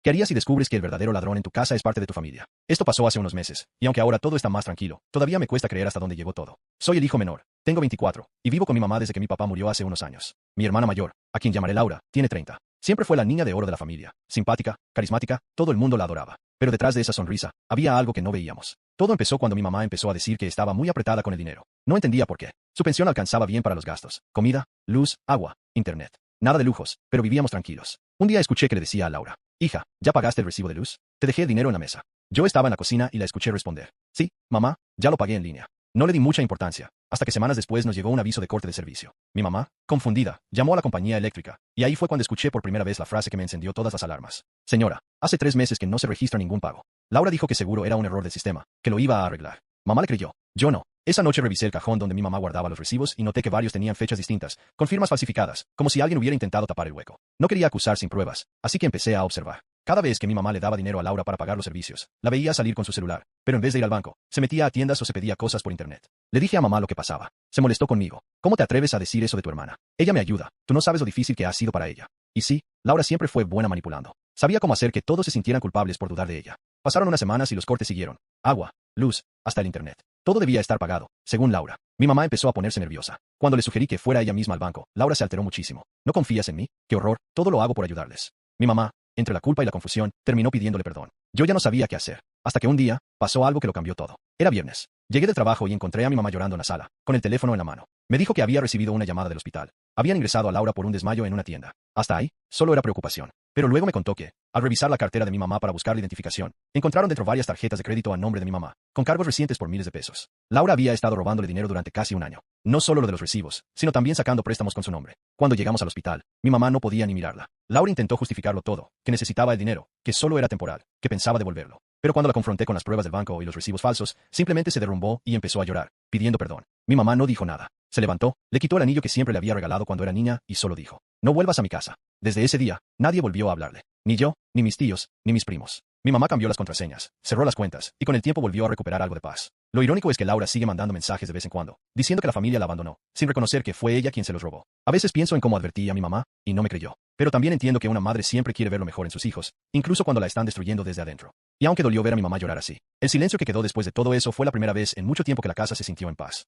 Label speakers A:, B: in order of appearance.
A: ¿Qué harías si descubres que el verdadero ladrón en tu casa es parte de tu familia? Esto pasó hace unos meses, y aunque ahora todo está más tranquilo, todavía me cuesta creer hasta dónde llegó todo. Soy el hijo menor, tengo 24, y vivo con mi mamá desde que mi papá murió hace unos años. Mi hermana mayor, a quien llamaré Laura, tiene 30. Siempre fue la niña de oro de la familia, simpática, carismática, todo el mundo la adoraba. Pero detrás de esa sonrisa, había algo que no veíamos. Todo empezó cuando mi mamá empezó a decir que estaba muy apretada con el dinero. No entendía por qué. Su pensión alcanzaba bien para los gastos: comida, luz, agua, internet. Nada de lujos, pero vivíamos tranquilos. Un día escuché que le decía a Laura: hija, ¿ya pagaste el recibo de luz? Te dejé el dinero en la mesa. Yo estaba en la cocina y la escuché responder: sí, mamá, ya lo pagué en línea. No le di mucha importancia, hasta que semanas después nos llegó un aviso de corte de servicio. Mi mamá, confundida, llamó a la compañía eléctrica, y ahí fue cuando escuché por primera vez la frase que me encendió todas las alarmas. Señora, hace 3 meses que no se registra ningún pago. Laura dijo que seguro era un error del sistema, que lo iba a arreglar. Mamá le creyó. Yo no. Esa noche revisé el cajón donde mi mamá guardaba los recibos y noté que varios tenían fechas distintas, con firmas falsificadas, como si alguien hubiera intentado tapar el hueco. No quería acusar sin pruebas, así que empecé a observar. Cada vez que mi mamá le daba dinero a Laura para pagar los servicios, la veía salir con su celular, pero en vez de ir al banco, se metía a tiendas o se pedía cosas por internet. Le dije a mamá lo que pasaba. Se molestó conmigo. ¿Cómo te atreves a decir eso de tu hermana? Ella me ayuda. Tú no sabes lo difícil que ha sido para ella. Y sí, Laura siempre fue buena manipulando. Sabía cómo hacer que todos se sintieran culpables por dudar de ella. Pasaron unas semanas y los cortes siguieron. Agua, luz, hasta el internet. Todo debía estar pagado, según Laura. Mi mamá empezó a ponerse nerviosa. Cuando le sugerí que fuera ella misma al banco, Laura se alteró muchísimo. ¿No confías en mí? ¡Qué horror! Todo lo hago por ayudarles. Mi mamá, entre la culpa y la confusión, terminó pidiéndole perdón. Yo ya no sabía qué hacer. Hasta que un día, pasó algo que lo cambió todo. Era viernes. Llegué del trabajo y encontré a mi mamá llorando en la sala, con el teléfono en la mano. Me dijo que había recibido una llamada del hospital. Habían ingresado a Laura por un desmayo en una tienda. Hasta ahí, solo era preocupación. Pero luego me contó que, al revisar la cartera de mi mamá para buscar la identificación, encontraron dentro varias tarjetas de crédito a nombre de mi mamá, con cargos recientes por miles de pesos. Laura había estado robándole dinero durante casi un año. No solo lo de los recibos, sino también sacando préstamos con su nombre. Cuando llegamos al hospital, mi mamá no podía ni mirarla. Laura intentó justificarlo todo, que necesitaba el dinero, que solo era temporal, que pensaba devolverlo. Pero cuando la confronté con las pruebas del banco y los recibos falsos, simplemente se derrumbó y empezó a llorar, pidiendo perdón. Mi mamá no dijo nada. Se levantó, le quitó el anillo que siempre le había regalado cuando era niña y solo dijo: no vuelvas a mi casa. Desde ese día, nadie volvió a hablarle. Ni yo, ni mis tíos, ni mis primos. Mi mamá cambió las contraseñas, cerró las cuentas, y con el tiempo volvió a recuperar algo de paz. Lo irónico es que Laura sigue mandando mensajes de vez en cuando, diciendo que la familia la abandonó, sin reconocer que fue ella quien se los robó. A veces pienso en cómo advertí a mi mamá, y no me creyó. Pero también entiendo que una madre siempre quiere ver lo mejor en sus hijos, incluso cuando la están destruyendo desde adentro. Y aunque dolió ver a mi mamá llorar así, el silencio que quedó después de todo eso fue la primera vez en mucho tiempo que la casa se sintió en paz.